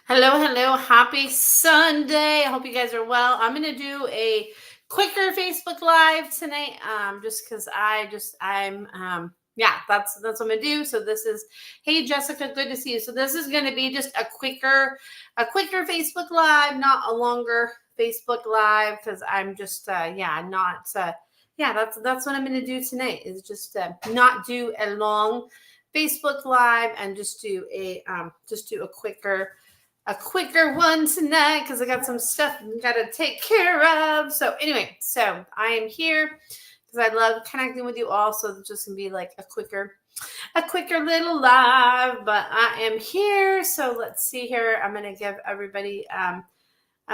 Hello, hello. Happy Sunday. I hope you guys are well. I'm going to do a quicker Facebook Live tonight just cuz yeah, that's what I'm going to do. So this is hey Jessica, good to see you. So this is going to be just a quicker Facebook Live, not a longer Facebook Live cuz I'm just not yeah, that's what I'm going to do tonight is just not do a long Facebook Live and just do a quicker one tonight because I got some stuff I gotta take care of. So anyway, so I am here because I love connecting with you all. So it's just gonna be like a quicker little live. But I am here. So let's see here. I'm gonna give everybody a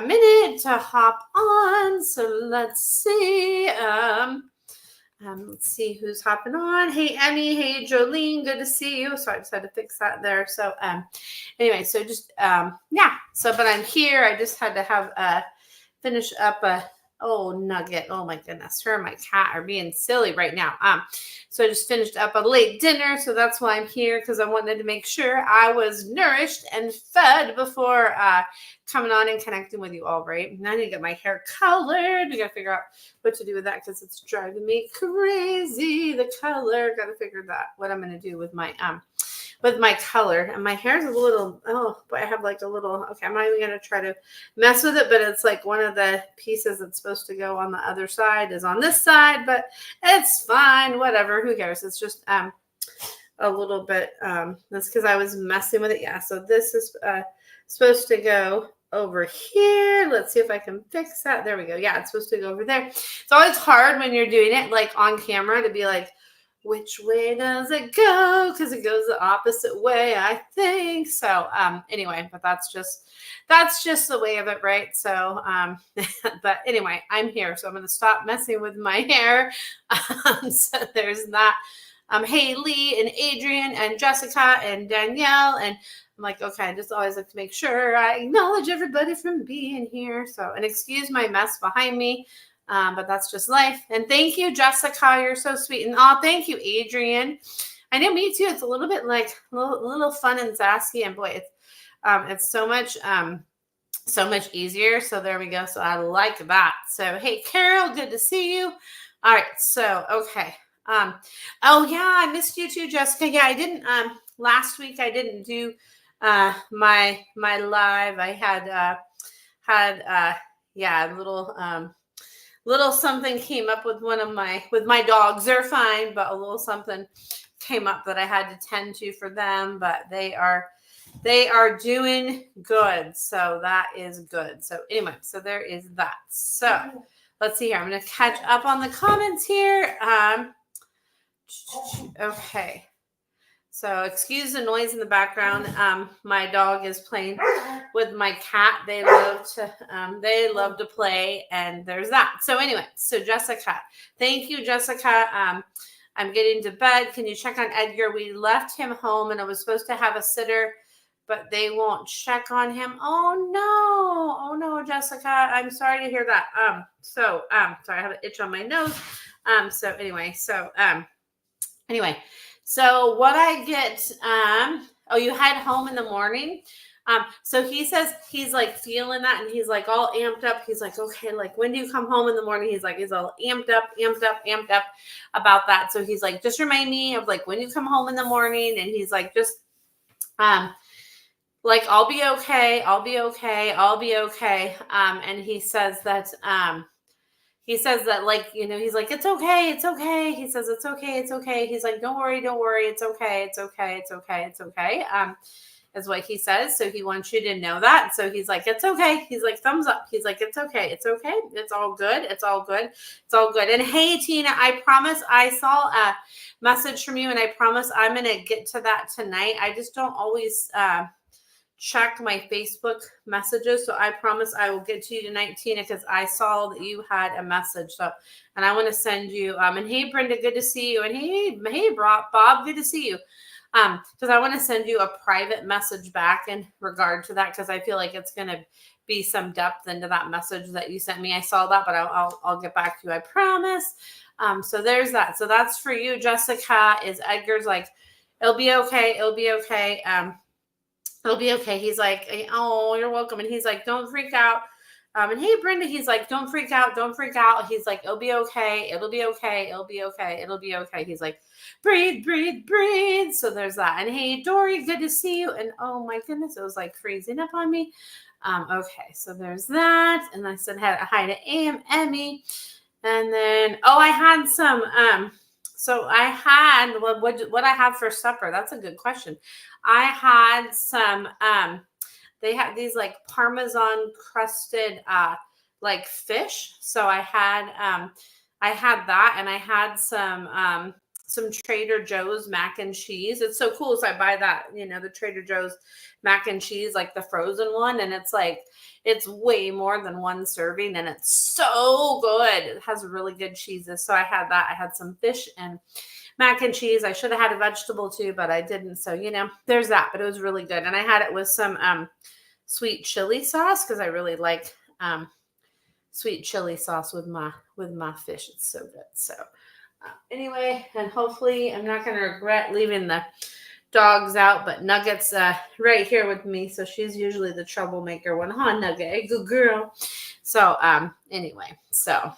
minute to hop on. So let's see. Let's see who's hopping on. Hey, Emmy. Hey, Jolene. Good to see you. So I just had to fix that there. So, anyway, so just, yeah. So, but I'm here. I just had to have, finish up Nugget. Oh my goodness. Her and my cat are being silly right now. So I just finished up a late dinner. So that's why I'm here because I wanted to make sure I was nourished and fed before, coming on and connecting with you all, right? And I need to get my hair colored. We got to figure out what to do with that because it's driving me crazy. The color, got to figure that what I'm going to do with my color. And my hair's a little, but I have like a little, okay, I'm not even going to try to mess with it, but it's like one of the pieces that's supposed to go on the other side is on this side, but it's fine, whatever, who cares? It's just a little bit, that's because I was messing with it. Yeah, so this is supposed to go over here. Let's see if I can fix that. There we go. Yeah, it's supposed to go over there. It's always hard when you're doing it like on camera to be like, which way does it go? Because it goes the opposite way, I think. So anyway, but that's just the way of it, right? So but anyway, I'm here. So I'm gonna stop messing with my hair. So there's that. Haley and Adrian and Jessica and Danielle and I'm like, okay, I just always like to make sure I acknowledge everybody from being here. So, and excuse my mess behind me, but that's just life. And thank you, Jessica. You're so sweet. And thank you, Adrian. I know me too. It's a little bit like a little fun and sassy, and boy, it's so much easier. So there we go. So I like that. So hey, Carol, good to see you. All right. So okay. Oh yeah, I missed you too, Jessica. Yeah, I didn't. Last week I didn't do my live. I had yeah, a little something came up with my dogs. They're fine, but a little something came up that I had to tend to for them, but they are doing good. So that is good. So anyway, so there is that. So let's see here. I'm going to catch up on the comments here. Okay. So excuse the noise in the background. My dog is playing with my cat. They love to play, and there's that. So anyway, so Jessica, thank you, Jessica. I'm getting to bed. Can you check on Edgar? We left him home, and I was supposed to have a sitter, but they won't check on him. Oh no, Jessica. I'm sorry to hear that. Sorry, I have an itch on my nose. So anyway. So what I get, you head home in the morning. So he says he's like feeling that and he's like all amped up. He's like, okay, like when do you come home in the morning? He's all amped up about that. So he's like, just remind me of like when you come home in the morning. And he's like, just like, I'll be okay. And he says that, like, he's like, it's okay. He says, it's okay. He's like, don't worry. It's okay. Is what he says. So he wants you to know that. So he's like, it's okay. He's like, thumbs up. He's like, it's okay. It's all good. And hey, Tina, I promise I saw a message from you and I promise I'm going to get to that tonight. I just don't always, check my Facebook messages. So I promise I will get to you tonight, Tina, because I saw that you had a message. So, and I want to send you, and hey, Brenda, good to see you. And hey, Bob, good to see you. Because I want to send you a private message back in regard to that, because I feel like it's going to be some depth into that message that you sent me. I saw that, but I'll get back to you. I promise. So there's that. So that's for you, Jessica. Is Edgar's like, it'll be okay. It'll be okay. He's like, oh, you're welcome. And he's like, don't freak out. And hey, Brenda, he's like, don't freak out. Don't freak out. He's like, it'll be okay. It'll be okay. It'll be okay. It'll be okay. He's like, breathe, breathe, breathe. So there's that. And hey, Dory, good to see you. And oh my goodness, it was like freezing up on me. Okay, so there's that. And I said hi to Emmy. And then, I had some, so I had, what I have for supper? That's a good question. I had some, they had these like Parmesan crusted, like fish. So I had that, and I had some Trader Joe's mac and cheese. It's so cool. So I buy that, the Trader Joe's mac and cheese, like the frozen one. And it's like, it's way more than one serving, and it's so good. It has really good cheeses. So I had that. I had some fish and mac and cheese. I should have had a vegetable too, but I didn't. So, there's that, but it was really good. And I had it with some sweet chili sauce, because I really like sweet chili sauce with my fish. It's so good. So anyway, and hopefully I'm not going to regret leaving the dogs out, but Nugget's right here with me. So she's usually the troublemaker one, huh, Nugget? Good girl. So anyway, so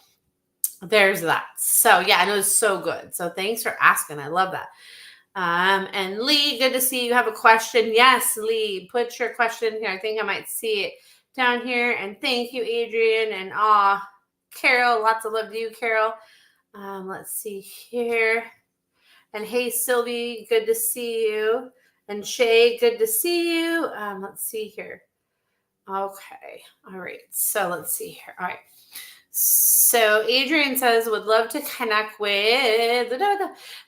there's that. So yeah, and it was so good. So thanks for asking. I love that. And Lee, good to see you have a question. Yes, Lee, put your question here. I think I might see it down here. And thank you, Adrian. And Carol, lots of love to you, Carol. Let's see here. And hey, Sylvie, good to see you. And Shay, good to see you. Let's see here. Okay. All right. So let's see here. All right. So Adrian says, would love to connect with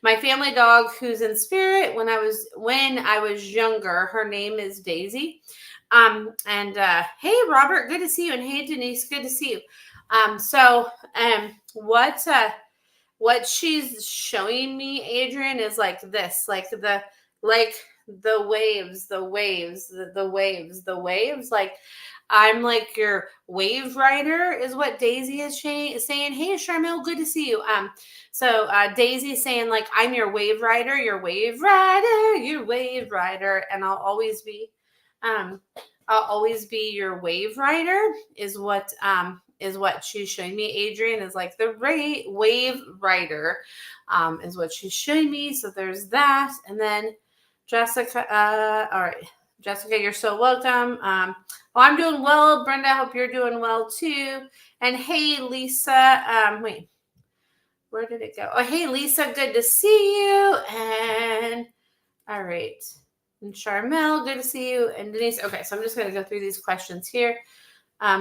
my family dog who's in spirit when I was younger. Her name is Daisy. Hey, Robert, good to see you. And hey, Denise, good to see you. What she's showing me, Adrian, is like this, like the waves. Like, I'm like your wave rider is what Daisy is saying. Hey, Charmel, good to see you. So Daisy's saying, like, I'm your wave rider, and I'll always be your wave rider is what she's showing me. Adrian is like the wave rider, is what she's showing me. So there's that. And then Jessica, all right. Jessica, you're so welcome. I'm doing well. Brenda, I hope you're doing well too. And hey, Lisa, wait, where did it go? Oh, hey, Lisa, good to see you. And all right. And Charmel, good to see you. And Denise, okay, so I'm just going to go through these questions here.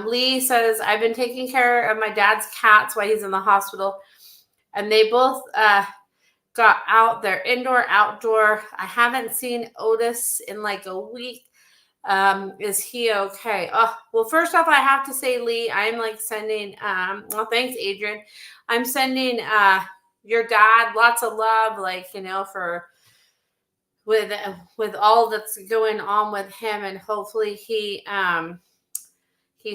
Lee says, I've been taking care of my dad's cats while he's in the hospital, and they both got out. They're indoor, outdoor. I haven't seen Otis in like a week. Is he okay? Oh, well, first off, I have to say, Lee, I'm like sending, thanks, Adrian. I'm sending your dad lots of love, like, for with all that's going on with him, and hopefully he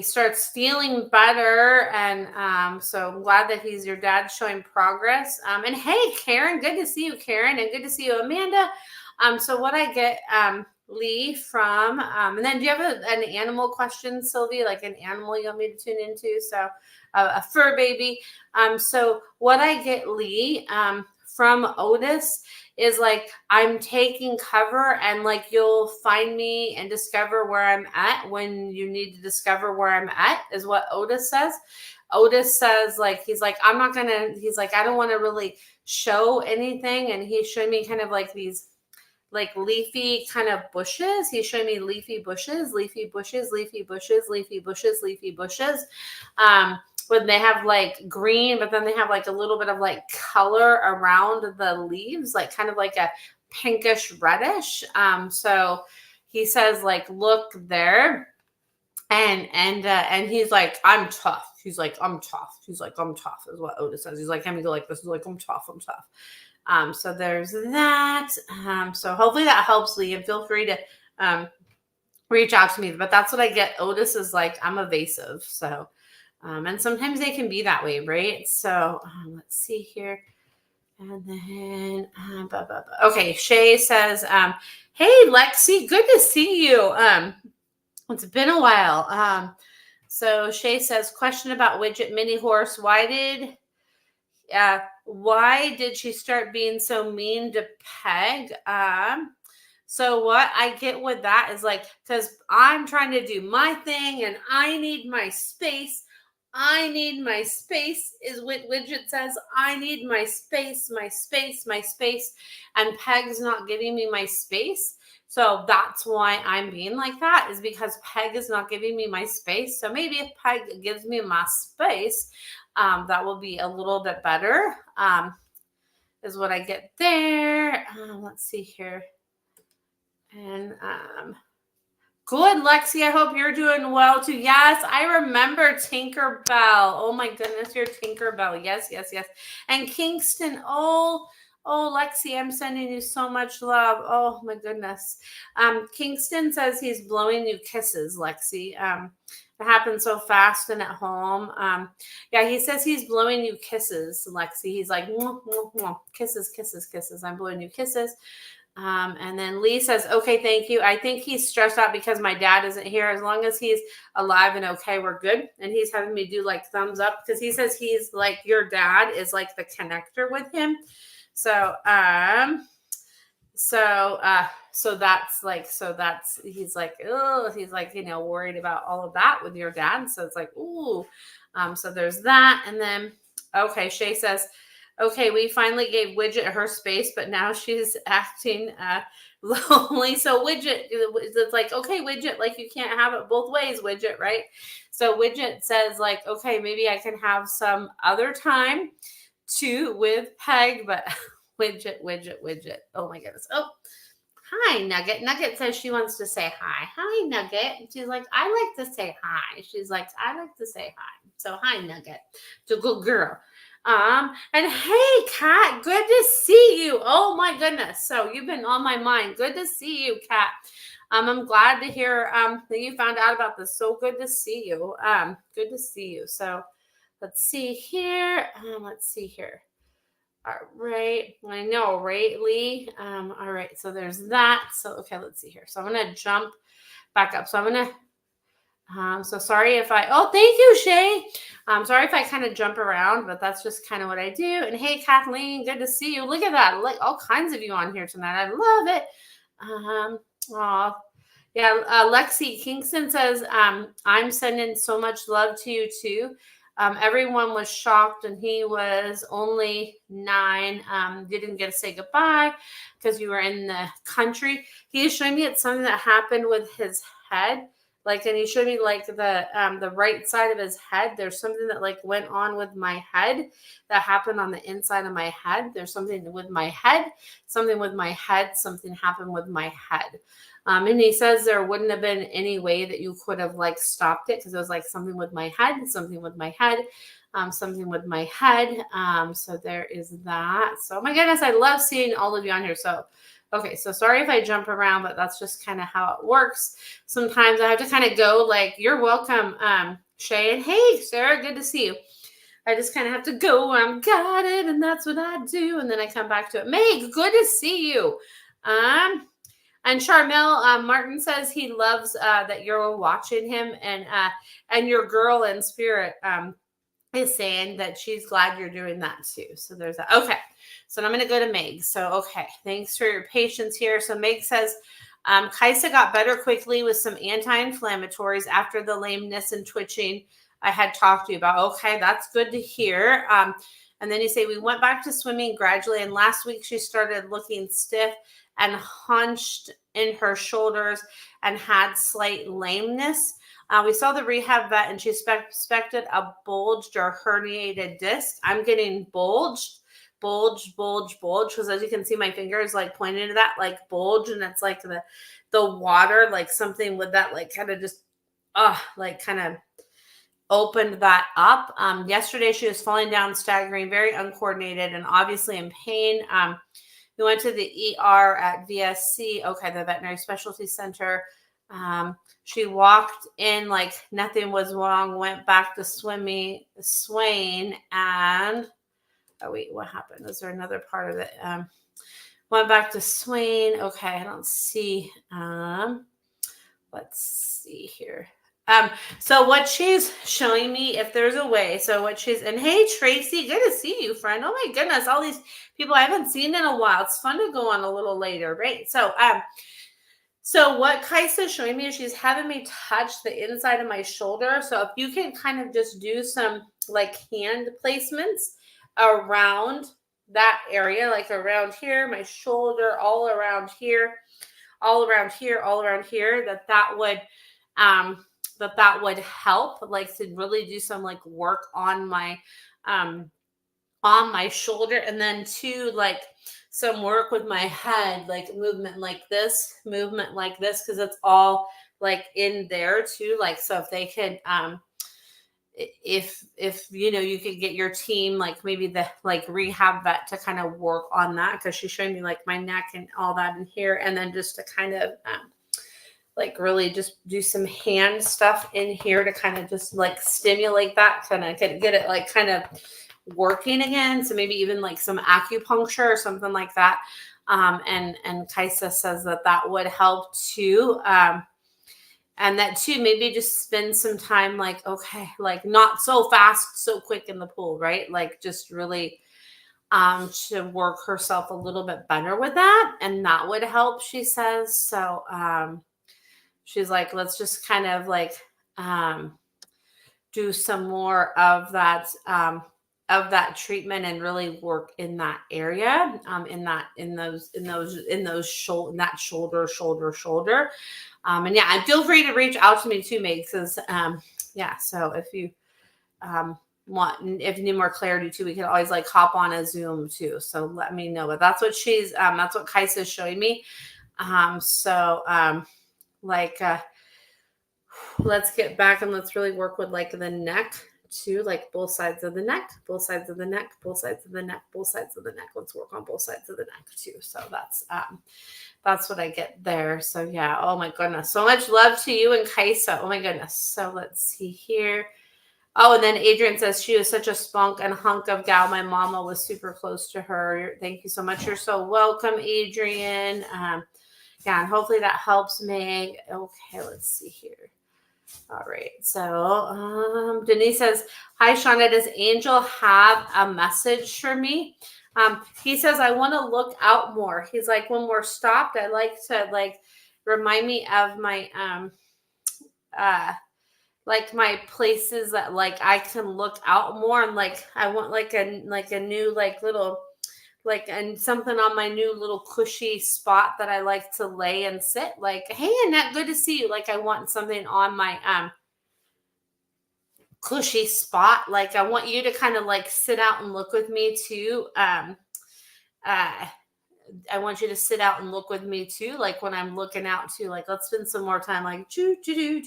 starts feeling better. And so I'm glad that your dad's showing progress. And hey, Karen, good to see you, Karen, and good to see you, Amanda. So what I get, Lee, from, and then do you have an animal question, Sylvie, like an animal you want me to tune into? So a fur baby. So what I get, Lee, from Otis is like, I'm taking cover, and like, you'll find me and discover where I'm at when you need to discover where I'm at, is what Otis says. Otis says, like, he's like, I don't want to really show anything. And he's showing me kind of like these like leafy kind of bushes. He's showing me leafy bushes. When they have like green, but then they have like a little bit of like color around the leaves, like kind of like a pinkish reddish. So he says, like, look there. And he's like, I'm tough. He's like, I'm tough. He's like, I'm tough, is what Otis says. He's like, let me go like this. He's like, I'm tough. So there's that. So hopefully that helps, Lee, and feel free to reach out to me. But that's what I get. Otis is like, I'm evasive. So, and sometimes they can be that way, right? So let's see here. And then, okay, Shay says, hey, Lexi, good to see you. It's been a while. So Shay says, question about Widget Mini Horse. Why did she start being so mean to Peg? So what I get with that is like, because I'm trying to do my thing and I need my space. I need my space is what Widget says. I need my space, my space, my space. And Peg's not giving me my space. So that's why I'm being like that, is because Peg is not giving me my space. So maybe if Peg gives me my space, that will be a little bit better, is what I get there. Let's see here. And good, Lexi. I hope you're doing well too. Yes, I remember Tinkerbell. Oh my goodness, you're Tinkerbell. Yes, yes, yes. And Kingston. Oh, Lexi, I'm sending you so much love. Oh my goodness. Kingston says he's blowing you kisses, Lexi. It happened so fast and at home. Yeah, he says he's blowing you kisses, Lexi. He's like, mwah, mwah, mwah. Kisses, kisses, kisses. I'm blowing you kisses. And then Lee says, okay, thank you. I think he's stressed out because my dad isn't here. As long as he's alive and okay, we're good. And he's having me do like thumbs up because he says he's like, your dad is like the connector with him. So he's like, oh, he's like, worried about all of that with your dad. So it's like, ooh, so there's that. And then, okay, Shay says, okay, we finally gave Widget her space, but now she's acting lonely. So Widget, it's like, okay, Widget, like you can't have it both ways, Widget, right? So Widget says like, okay, maybe I can have some other time with Peg, but Widget. Oh my goodness. Oh, hi, Nugget. Nugget says she wants to say hi. Hi, Nugget. She's like, I like to say hi. She's like, I like to say hi. So hi, Nugget. It's a good girl. And hey, Kat, good to see you. Oh my goodness. So you've been on my mind. Good to see you, Kat. I'm glad to hear that you found out about this. So good to see you. Good to see you. So let's see here. All right. I know, right, Lee? All right. So there's that. So, okay, let's see here. So I'm going to jump back up. So I'm going to, so sorry if thank you, Shay. Sorry if I kind of jump around, but that's just kind of what I do. And hey, Kathleen, good to see you. Look at that. Like all kinds of you on here tonight. I love it. Yeah. Lexi Kingston says, I'm sending so much love to you too. Everyone was shocked and he was only 9. Didn't get to say goodbye because you were in the country. He is showing me it's something that happened with his head. Like, and he showed me like the right side of his head. There's something that like went on with my head that happened on the inside of my head. There's something with my head, something happened with my head. And he says there wouldn't have been any way that you could have like stopped it because it was like something with my head, something with my head. So there is that. So, oh my goodness, I love seeing all of you on here. So, okay, so sorry if I jump around, but that's just kind of how it works. Sometimes I have to kind of go like, you're welcome, Shay. And hey, Sarah, good to see you. I just kind of have to go, got it, and that's what I do. And then I come back to it. Meg, good to see you. And Charmel Martin says he loves that you're watching him, and your girl in spirit is saying that she's glad you're doing that too. So there's that. Okay. So I'm going to go to Meg. So, okay. Thanks for your patience here. So Meg says, Kaisa got better quickly with some anti-inflammatories after the lameness and twitching I had talked to you about. Okay. That's good to hear. And then you say, we went back to swimming gradually. And last week she started looking stiff and hunched in her shoulders and had slight lameness. We saw the rehab vet and she suspected a bulged or herniated disc. I'm getting bulge, because as you can see, my finger is like pointing to that like bulge, and it's like the water, like something with that, like kind of just, like kind of opened that up. Yesterday she was falling down, staggering, very uncoordinated, and obviously in pain. We went to the ER at VSC, the Veterinary Specialty Center. She walked in like nothing was wrong, went back to swaying, and Oh wait, what happened? Was there another part of it? Went back to Swain. Okay, I don't see. Let's see here. So what she's showing me, if there's a way, so what she's, and hey, Tracy, good to see you, friend. Oh my goodness, all these people I haven't seen in a while. It's fun to go on a little later, right? So what Kaisa's showing me is she's having me touch the inside of my shoulder. So if you can kind of just do some like hand placements around that area, like around here, my shoulder, all around here, all around here, all around here, that would help, like to really do some like work on my shoulder, and then too like some work with my head, like movement like this, because it's all like in there too. Like, so if they could if you know, you could get your team, like maybe the like rehab vet to kind of work on that, because she's showing me like my neck and all that in here, and then just to kind of like really just do some hand stuff in here to kind of just like stimulate that, kind of get it like kind of working again. So maybe even like some acupuncture or something like that. And Kaisa says that would help too. And that too, maybe just spend some time like, okay, like not so fast, so quick in the pool, right? Like just really to work herself a little bit better with that. And that would help, she says. So she's like, let's just kind of like do some more of that treatment and really work in that area, in that shoulder. And yeah, and feel free to reach out to me too, Meg, because yeah, so if you if you need more clarity too, we can always like hop on a Zoom too. So let me know. But that's what that's what Kaisa is showing me. Let's get back and let's really work with like the neck too, like both sides of the neck, both sides of the neck, both sides of the neck, both sides of the neck. Let's work on both sides of the neck too. So that's what I get there. So yeah, oh my goodness. So much love to you and Kaisa. Oh my goodness. So let's see here. Oh, and then Adrian says she was such a spunk and hunk of gal. My mama was super close to her. Thank you so much. You're so welcome, Adrian. Yeah, and hopefully that helps, Meg. Okay, let's see here. All right. So Denise says, hi, Shauna. Does Angel have a message for me? He says, I want to look out more. He's like, when we're stopped, I like to like remind me of my like my places that like I can look out more, and like I want like a new like little like and something on my new little cushy spot that I like to lay and sit. Like, hey, Annette, good to see you. Like I want something on my cushy spot. Like I want you to kind of like sit out and look with me too. I want you to sit out and look with me too. Like when I'm looking out too, like let's spend some more time like just doing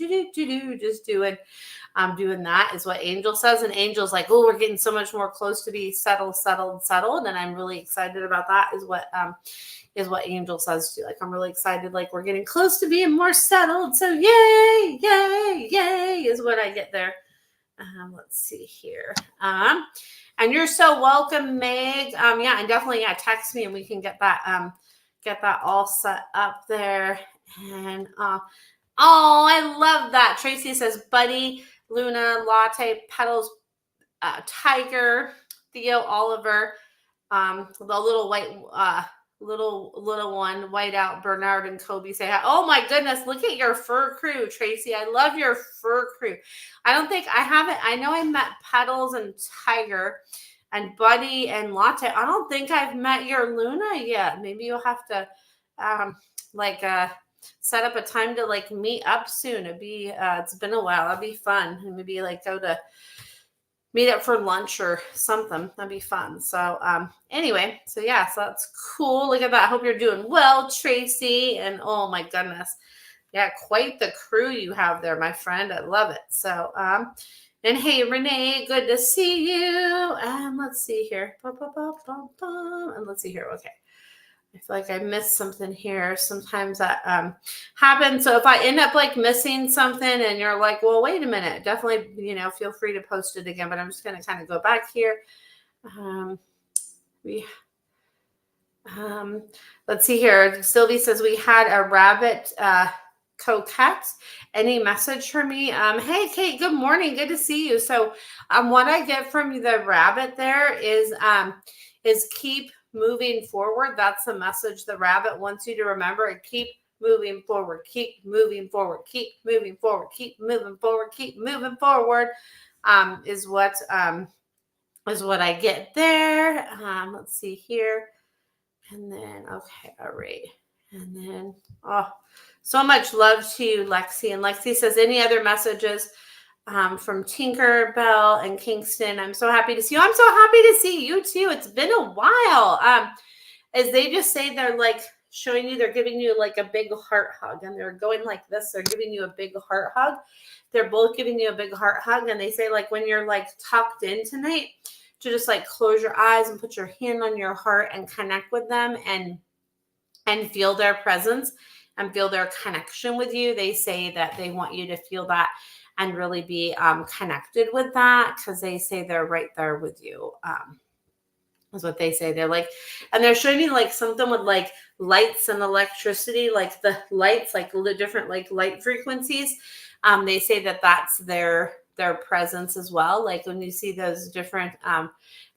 that is what Angel says. And Angel's like, oh, we're getting so much more close to be settled. And I'm really excited about that is what Angel says too. Like I'm really excited, like we're getting close to being more settled. So yay is what I get there. Let's see here. And you're so welcome, Meg. Yeah, and definitely, text me and we can get that all set up there. And oh, I love that. Tracy says, Buddy, Luna, Latte, Petals, Tiger, Theo, Oliver, the little white, little one, Whiteout, Bernard, and Kobe say hi. Oh my goodness, look at your fur crew, Tracy. I love your fur crew. I don't think I haven't. I know I met Petals and Tiger and Buddy and Latte. I don't think I've met your Luna yet. Maybe you'll have to set up a time to like meet up soon. It'd be it's been a while. That'd be fun. And maybe like go to meet up for lunch or something. That'd be fun. So anyway, so yeah, so that's cool. Look at that. I hope you're doing well, Tracy. And oh my goodness. Yeah, quite the crew you have there, my friend. I love it. So and hey, Renee, good to see you. And let's see here. And let's see here. Okay. I feel like I missed something here. Sometimes that happens. So if I end up like missing something and you're like, well, wait a minute, definitely, feel free to post it again. But I'm just going to kind of go back here. we let's see here. Sylvie says we had a rabbit coquette. Any message for me? Hey Kate, good morning. Good to see you. So what I get from the rabbit there is keep moving forward. That's the message the rabbit wants you to remember. Keep moving forward, keep moving forward, keep moving forward, keep moving forward, keep moving forward, is what I get there. Let's see here. And then, okay, all right. And then, oh, so much love to you, Lexi. And Lexi says, any other messages from Tinkerbell and Kingston? I'm so happy to see you. I'm so happy to see you too. It's been a while. As they just say, they're like showing you, they're giving you like a big heart hug, and they're going like this. They're giving you a big heart hug. They're both giving you a big heart hug. And they say, like, when you're like tucked in tonight, to just like close your eyes and put your hand on your heart and connect with them and feel their presence and feel their connection with you. They say that they want you to feel that and really be connected with that, because they say they're right there with you. Is what they say. They're like, and they're showing me like something with like lights and electricity, like the lights, like the different like light frequencies. They say that that's their presence as well. Like when you see those different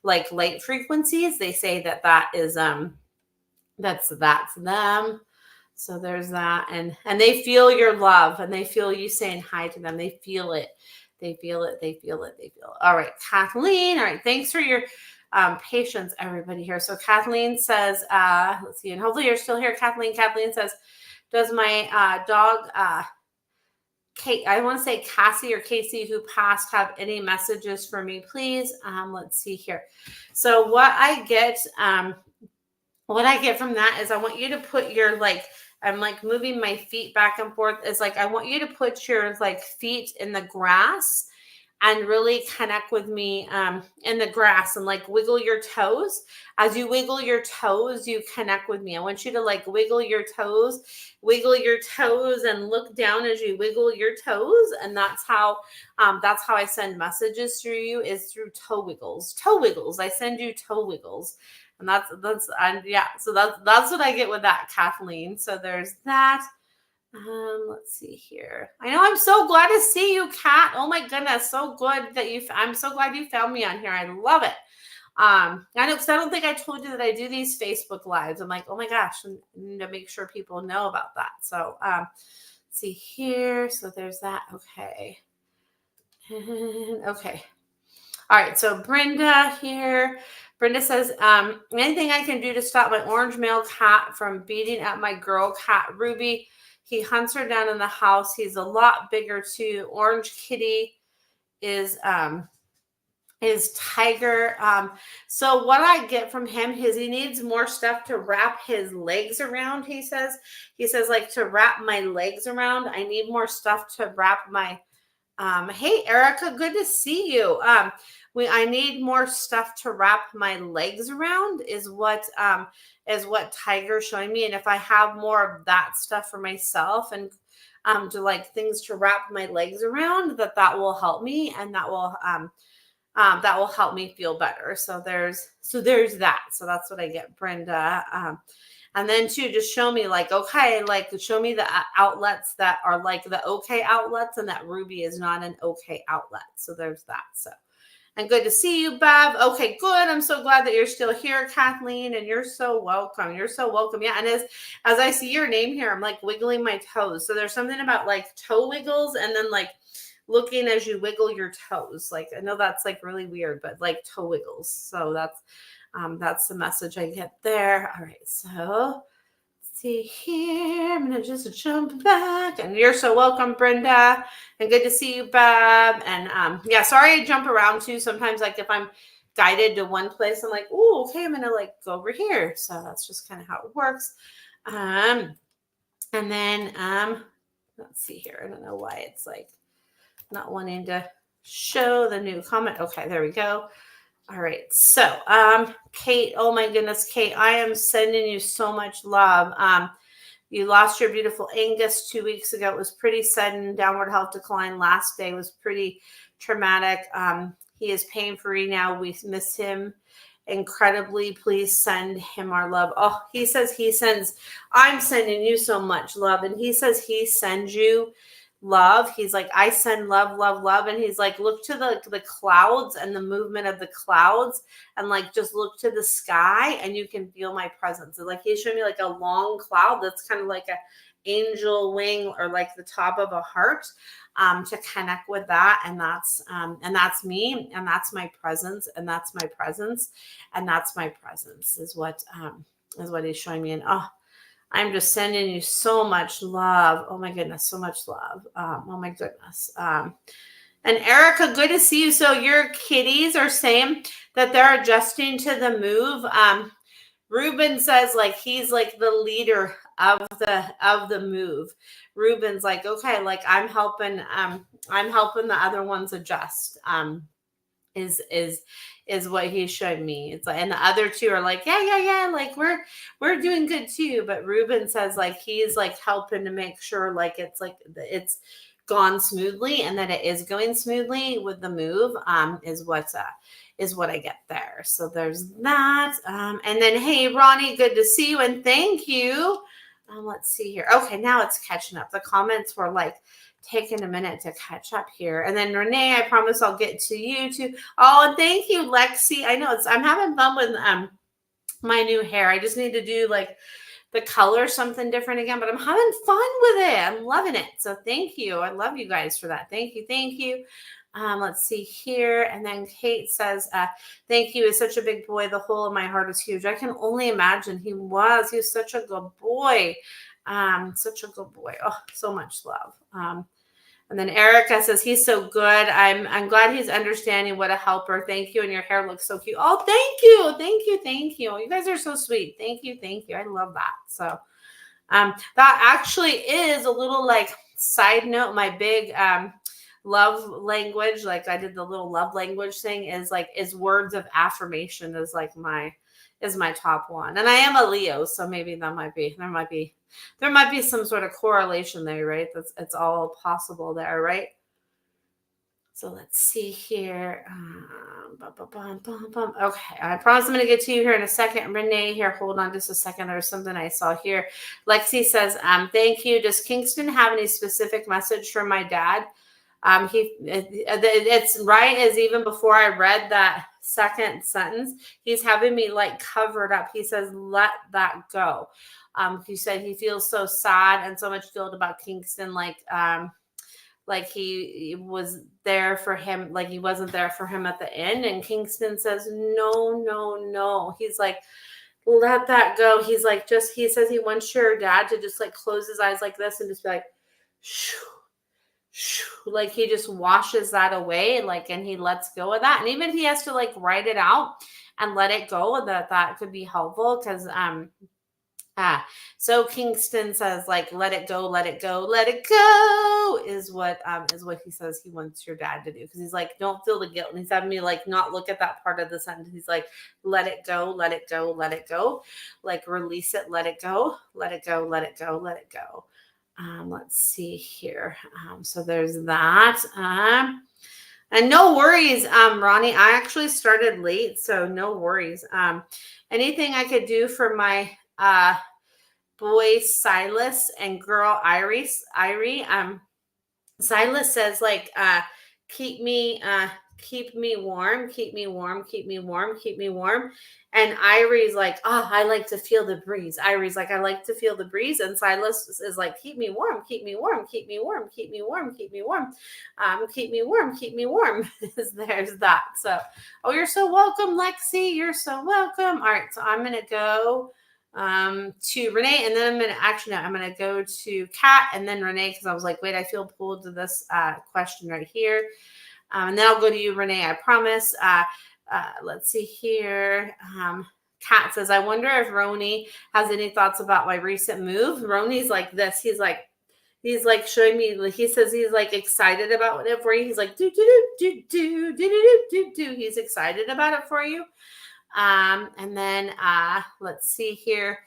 like light frequencies, they say that that is that's them. So there's that, and they feel your love, and they feel you saying hi to them. They feel it. They feel it. They feel it. They feel it. All right, Kathleen. All right, thanks for your patience, everybody here. So Kathleen says, let's see, and hopefully you're still here, Kathleen. Kathleen says, does my dog Kate, I want to say Cassie or Casey, who passed, have any messages for me, please? Let's see here. So what I get from that is I want you to put your I'm like moving my feet back and forth. Is like I want you to put your like feet in the grass and really connect with me in the grass, and like wiggle your toes. As you wiggle your toes, you connect with me. I want you to like wiggle your toes and look down as you wiggle your toes. And that's how I send messages through you, is through toe wiggles. I send you toe wiggles. And so that's what I get with that, Kathleen. So there's that. Let's see here. I know, I'm so glad to see you, Kat. Oh my goodness, so good that I'm so glad you found me on here. I love it. I know, because I don't think I told you that I do these Facebook lives. I'm like, oh my gosh, I need to make sure people know about that. So let's see here. So there's that. Okay. Okay. All right. So Brenda here. Brenda says, anything I can do to stop my orange male cat from beating at my girl cat, Ruby? He hunts her down in the house. He's a lot bigger too. Orange Kitty is Tiger. So what I get from him is he needs more stuff to wrap his legs around. He says like, to wrap my legs around, I need more stuff to wrap my hey Erica, good to see you. I need more stuff to wrap my legs around, is what Tiger's showing me. And if I have more of that stuff for myself, and to like things to wrap my legs around, that will help me, and that will help me feel better. So there's that. So that's what I get, Brenda. And then too, just show me like, okay, like show me the outlets that are like the okay outlets, and that Ruby is not an okay outlet. So there's that. So, and good to see you, Bev. Okay, good. I'm so glad that you're still here, Kathleen, and you're so welcome. You're so welcome. Yeah, and as I see your name here, I'm like wiggling my toes. So there's something about like toe wiggles, and then like looking as you wiggle your toes. Like, I know that's like really weird, but like toe wiggles. So that's the message I get there. All right, so let's see here. I'm gonna just jump back, and you're so welcome, Brenda, and good to see you, Bob. And yeah, sorry I jump around too. Sometimes, like if I'm guided to one place, I'm like, oh, okay, I'm gonna like go over here. So that's just kind of how it works. And then let's see here. I don't know why it's like not wanting to show the new comment. Okay, there we go. All right. So, Kate, oh my goodness, Kate, I am sending you so much love. You lost your beautiful Angus 2 weeks ago. It was pretty sudden. Downward health decline last day was pretty traumatic. He is pain-free now. We miss him. incredibly. Please send him our love. Oh, he says he sends, I'm sending you so much love. And he says he sends you love. He's like, I send love, love, love. And he's like, look to the clouds and the movement of the clouds, and like just look to the sky and you can feel my presence. And like he's showing me like a long cloud that's kind of like a angel wing, or like the top of a heart, to connect with that. And that's me, and that's my presence, and that's my presence, and that's my presence is what he's showing me. And oh, I'm just sending you so much love. Oh my goodness, so much love. Oh my goodness. And Erica, good to see you. So your kitties are saying that they're adjusting to the move. Ruben says like he's like the leader of the move. Ruben's like, okay, like I'm helping the other ones adjust. Is what he showed me. It's like, and the other two are like, yeah, like we're doing good too. But Ruben says like he's like helping to make sure like it's gone smoothly, and that it is going smoothly with the move. Is what I get there. So there's that. And then hey Ronnie, good to see you and thank you. Let's see here. Okay, now it's catching up. The comments were like taking a minute to catch up here. And then Renee, I promise I'll get to you too. Oh, and thank you, Lexi. I know I'm having fun with my new hair. I just need to do like the color something different again, but I'm having fun with it. I'm loving it. So thank you. I love you guys for that. Thank you. Let's see here. And then Kate says, thank you. He's such a big boy. The hole in my heart is huge. I can only imagine. He was such a good boy. Such a good boy. Oh, so much love. And then Erica says, he's so good. I'm glad he's understanding what a helper. Thank you. And your hair looks so cute. Oh, thank you. You guys are so sweet. Thank you. I love that. So that actually is a little like side note. My big love language, like I did the little love language thing, is words of affirmation is my top one. And I am a Leo, so maybe there might be some sort of correlation there, right? It's all possible there, right? So let's see here. Okay, I promise I'm going to get to you here in a second. Renee here, hold on just a second. There's something I saw here. Lexi says, thank you. Does Kingston have any specific message for my dad? It's right as even before I read that second sentence, he's having me like covered up. He says, let that go. He said he feels so sad and so much guilt about Kingston, like he was there for him, like he wasn't there for him at the end. And Kingston says, no. He's like, let that go. He's like, he says he wants your dad to just like close his eyes like this and just be like, shoo. Like he just washes that away, like, and he lets go of that. And even if he has to like write it out and let it go, that could be helpful. Because so Kingston says like, let it go is what he says he wants your dad to do. Because he's like, don't feel the guilt. And he's having me like not look at that part of the sentence. He's like, let it go, like release it, let it go. Let's see here. So there's that. And no worries, Ronnie. I actually started late, so no worries. Anything I could do for my boy Silas and girl Irie. Silas says like, keep me warm. And Irie's like, oh, I like to feel the breeze. Irie's like, I like to feel the breeze. And Silas is like, keep me warm. There's that. So, oh, you're so welcome, Lexi. You're so welcome. All right. So I'm going to go to Renee, and then I'm going to go to Kat and then Renee. Cause I was like, wait, I feel pulled to this, question right here. And then I'll go to you, Renee, I promise. Let's see here. Kat says, I wonder if Roni has any thoughts about my recent move. Roni's like this. He's like showing me, he says he's like excited about it for you. He's like, do. He's excited about it for you. And then let's see here.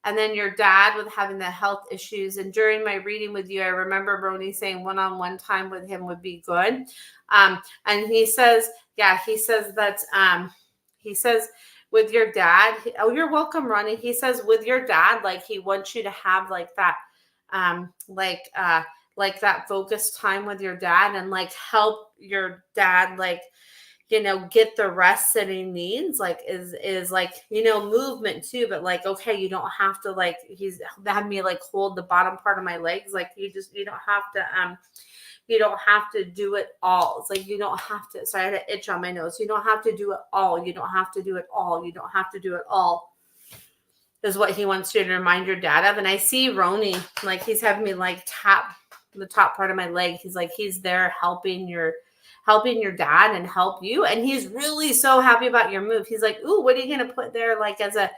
And then your dad with having the health issues. And during my reading with you, I remember Roni saying one-on-one time with him would be good. And he says that, he says with your dad. Oh, you're welcome, Ronnie. He says with your dad, like he wants you to have like that, um, like uh, like that focused time with your dad and like help your dad like get the rest that he needs, like is like, movement too, but like, okay, you don't have to like, he's had me like hold the bottom part of my legs. Like you don't have to do it all. It's like, you don't have to, sorry, I had an itch on my nose. You don't have to do it all. You don't have to do it all. You don't have to do it all is what he wants you to remind your dad of. And I see Roni, like he's having me like tap the top part of my leg. He's like, he's there helping your dad and help you. And he's really so happy about your move. He's like, ooh, what are you going to put there? Like as a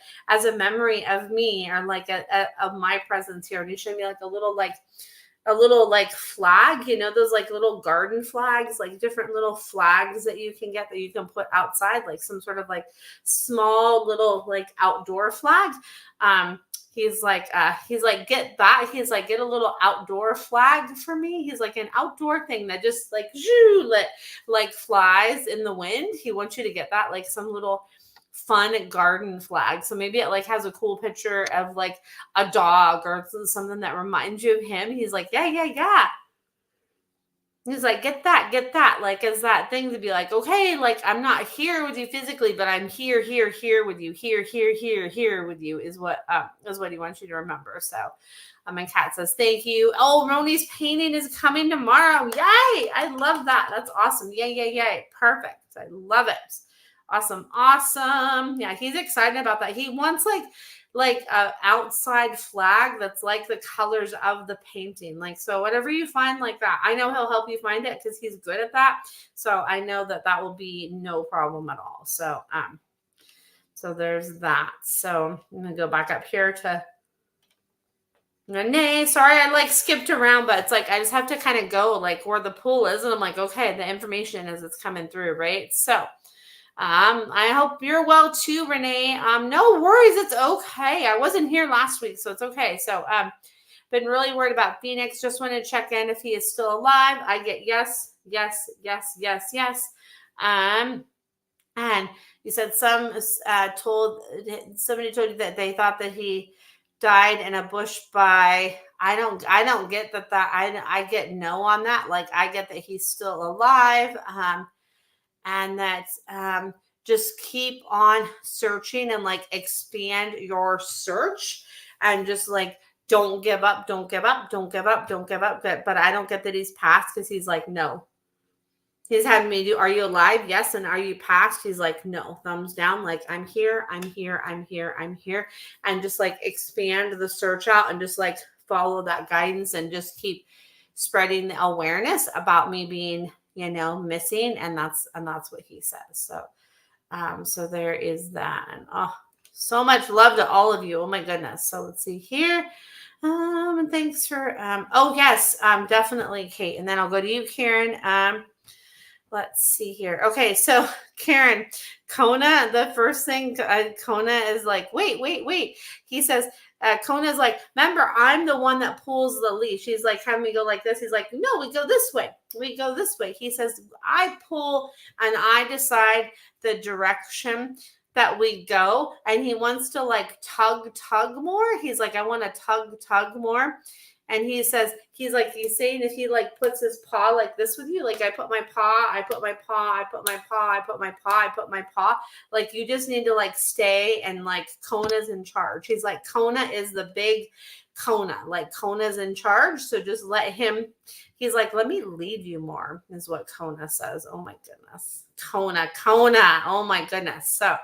memory of me or like of my presence here. And he showed me like a little like flag, those like little garden flags, like different little flags that you can get that you can put outside, like some sort of like small little like outdoor flag. He's like, get that. He's like, get a little outdoor flag for me. He's like an outdoor thing that just like, like flies in the wind. He wants you to get that, like some little fun garden flag. So maybe it like has a cool picture of like a dog or something that reminds you of him. He's like, yeah. He's like, get that. Like, as that thing to be like, okay, like I'm not here with you physically, but I'm here with you. Here with you is what he wants you to remember. So my cat says, thank you. Oh, Roni's painting is coming tomorrow. Yay. I love that. That's awesome. Yay. Perfect. I love it. Awesome. Yeah, he's excited about that. He wants like a outside flag that's like the colors of the painting. Like, so whatever you find like that, I know he'll help you find it because he's good at that. So I know that will be no problem at all. So, so there's that. So I'm going to go back up here to Renee. Sorry, I like skipped around, but it's like, I just have to kind of go like where the pool is. And I'm like, okay, the information as it's coming through. Right. So, I hope you're well too, Renee. No worries. It's okay. I wasn't here last week, so it's okay. So, been really worried about Phoenix. Just want to check in if he is still alive. I get yes. And you said somebody told you that they thought that he died in a bush by, I don't get that I get no on that. Like, I get that he's still alive. And that's just keep on searching and like expand your search and just like don't give up. But I don't get that he's passed because he's like, no. He's having me do, are you alive? Yes. And are you passed? He's like, no. Thumbs down. Like, I'm here. And just like expand the search out and just like follow that guidance and just keep spreading the awareness about me being missing. And that's what he says. So, so there is that. And so much love to all of you. Oh my goodness. So let's see here. And thanks for, oh yes, definitely Kate. And then I'll go to you, Karen. Let's see here. Okay. So Karen, Kona, the first thing, Kona is like, wait. He says, Kona is like, remember, I'm the one that pulls the leash. She's like, having me go like this. He's like, no, we go this way. He says, I pull and I decide the direction that we go. And he wants to like tug more. He's like, I want to tug more. And he says, he's saying if he like puts his paw like this with you, like I put my paw, like you just need to like stay and like Kona's in charge. He's like, Kona is the big Kona, like Kona's in charge. So just let him, he's like, let me lead you more is what Kona says. Oh my goodness. Kona. Oh my goodness. So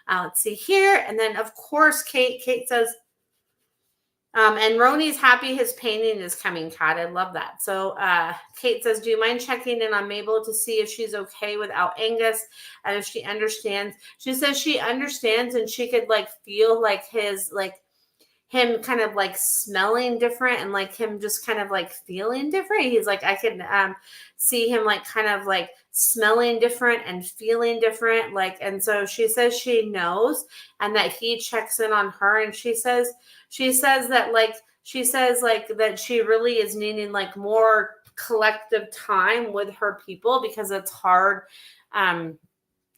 let's see here. And then of course, Kate says, and Roni's happy his painting is coming, Kat. I love that. So Kate says, do you mind checking in on Mabel to see if she's okay without Angus and if she understands? She says she understands and she could like feel like him kind of like smelling different and like him just kind of like feeling different. He's like, I can see him like kind of like smelling different and feeling different. Like, and so she says she knows and that he checks in on her. And she says that she really is needing like more collective time with her people because it's hard.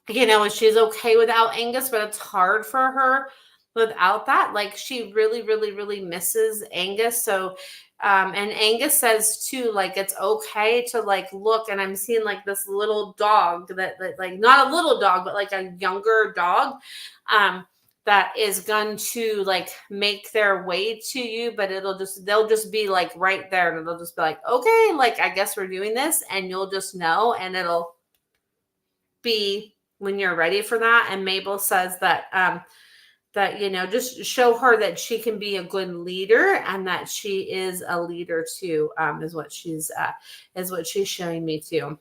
she's okay without Angus, but it's hard for her without that. Like, she really, really, really misses Angus. So, and Angus says too, like, it's okay to like look, and I'm seeing like this little dog that like, not a little dog, but like a younger dog, that is going to like make their way to you, but they'll just be like right there, and they'll just be like, okay, like, I guess we're doing this, and you'll just know, and it'll be when you're ready for that. And Mabel says that just show her that she can be a good leader, and that she is a leader too, is what she's showing me too.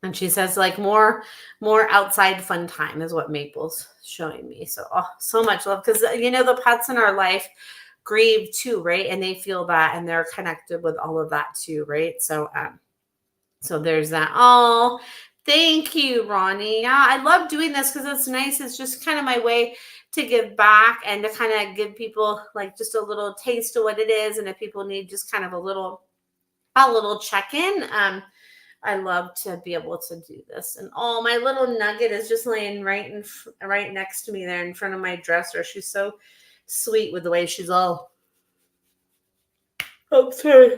And she says like more outside fun time is what Maple's showing me. So so much love, because the pets in our life grieve too, right? And they feel that, and they're connected with all of that too, right? So so there's that. Oh, thank you, Ronnie. Yeah, I love doing this because it's nice. It's just kind of my way to give back and to kind of give people like just a little taste of what it is. And if people need just kind of a little check-in, I love to be able to do this. And my little Nugget is just laying right next to me there in front of my dresser. She's so sweet with the way she's all. Oh, sorry.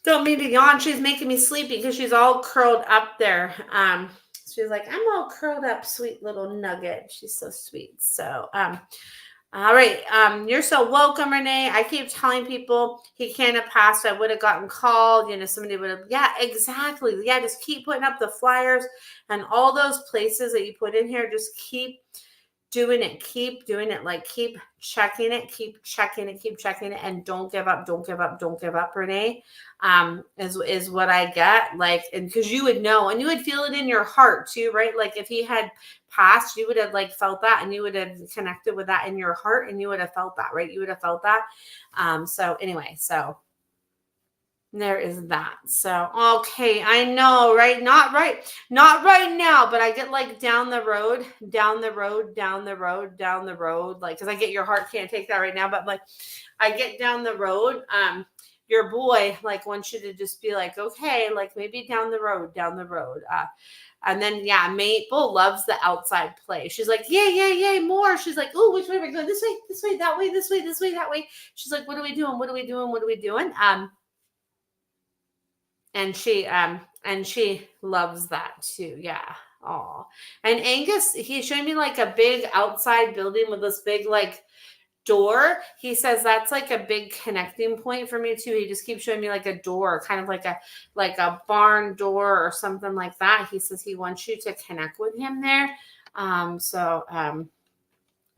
Don't mean to yawn. She's making me sleepy because she's all curled up there. She's like, I'm all curled up, sweet little Nugget. She's so sweet. So, all right. You're so welcome, Renee. I keep telling people he can't have passed. I would have gotten called. Somebody would have. Yeah, exactly. Yeah, just keep putting up the flyers and all those places that you put in here. Just keep doing it. Keep doing it. Like, keep checking it. Keep checking it. Keep checking it. And don't give up. Don't give up. Don't give up, Renee. Is what I get. Like, and because you would know, and you would feel it in your heart too, right? Like, if he had passed, you would have like felt that, and you would have connected with that in your heart, and you would have felt that, right? You would have felt that. So anyway, so there is that. So, okay. I know, right? Not right now, but I get like down the road, like, cause I get your heart can't take that right now, but like I get down the road, your boy like wants you to just be like, okay, like maybe down the road. And then, yeah, Maple loves the outside play. She's like, yay, more. She's like, oh, which way are we going? This way, that way, this way, that way. She's like, what are we doing? And she loves that too. Yeah. Oh, and Angus, he's showing me like a big outside building with this big like door. He says that's like a big connecting point for me too. He just keeps showing me like a door, kind of like a barn door or something like that. He says he wants you to connect with him there.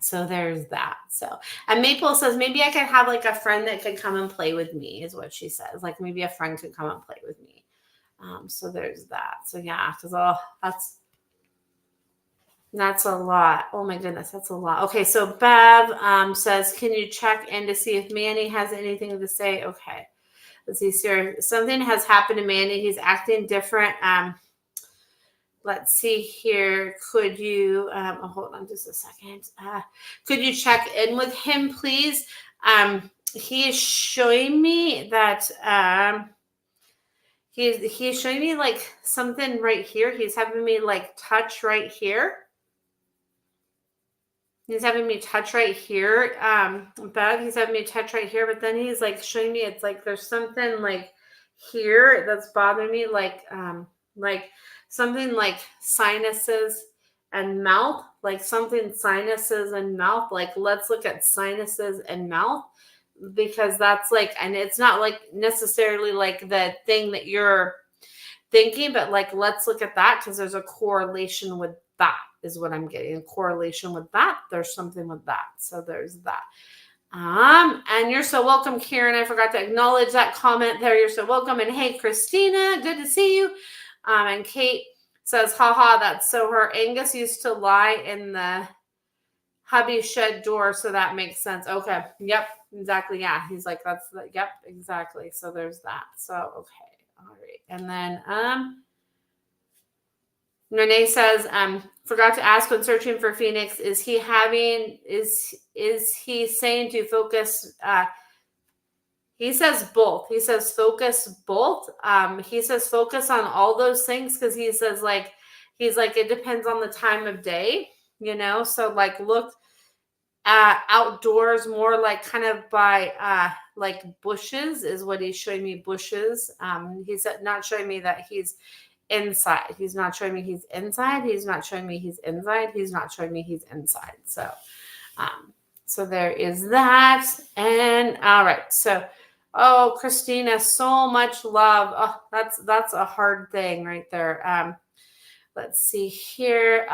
So there's that. So, and Maple says maybe I could have like a friend that could come and play with me, is what she says. Like maybe a friend could come and play with me. So there's that. So yeah, because that's a lot. Oh my goodness, that's a lot. Okay, so Bev says, can you check in to see if Manny has anything to say? Okay, let's see, sir. Something has happened to Manny. He's acting different. Let's see here. Could you hold on just a second? Could you check in with him, please? He is showing me that he's showing me like something right here. He's having me like touch right here. He's having me touch right here. But he's having me touch right here, but then he's like showing me it's like there's something like here that's bothering me, like something like sinuses and mouth, like something sinuses and mouth. Like, let's look at sinuses and mouth, because that's like, and it's not like necessarily like the thing that you're thinking, but like, let's look at that because there's a correlation with that, is what I'm getting. A correlation with that. There's something with that. So there's that. And you're so welcome, Karen. I forgot to acknowledge that comment there. You're so welcome. And hey, Christina, good to see you. And Kate says, haha, that's so her. Angus used to lie in the hubby shed door, so that makes sense. Okay. Yep. Exactly. Yeah. He's like, yep, exactly. So there's that. So, okay. All right. And then, Renee says, forgot to ask when searching for Phoenix, is he saying to focus? He says both. He says focus both. He says focus on all those things, because he says like he's like, it depends on the time of day, so like look outdoors, more like kind of by like bushes is what he's showing me, bushes. He's not showing me that he's inside. He's not showing me he's inside. He's not showing me he's inside. He's not showing me he's inside. So there is that. And all right. So, oh, Christina, so much love. Oh, that's a hard thing right there. Let's see here.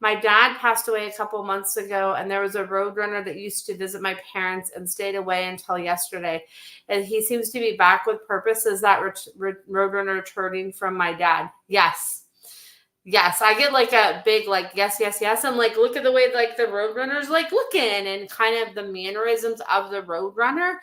My dad passed away a couple months ago, and there was a roadrunner that used to visit my parents and stayed away until yesterday. And he seems to be back with purpose. Is that roadrunner returning from my dad? Yes. Yes, I get like a big like yes, yes, yes. And like look at the way like the roadrunner's like looking and kind of the mannerisms of the roadrunner.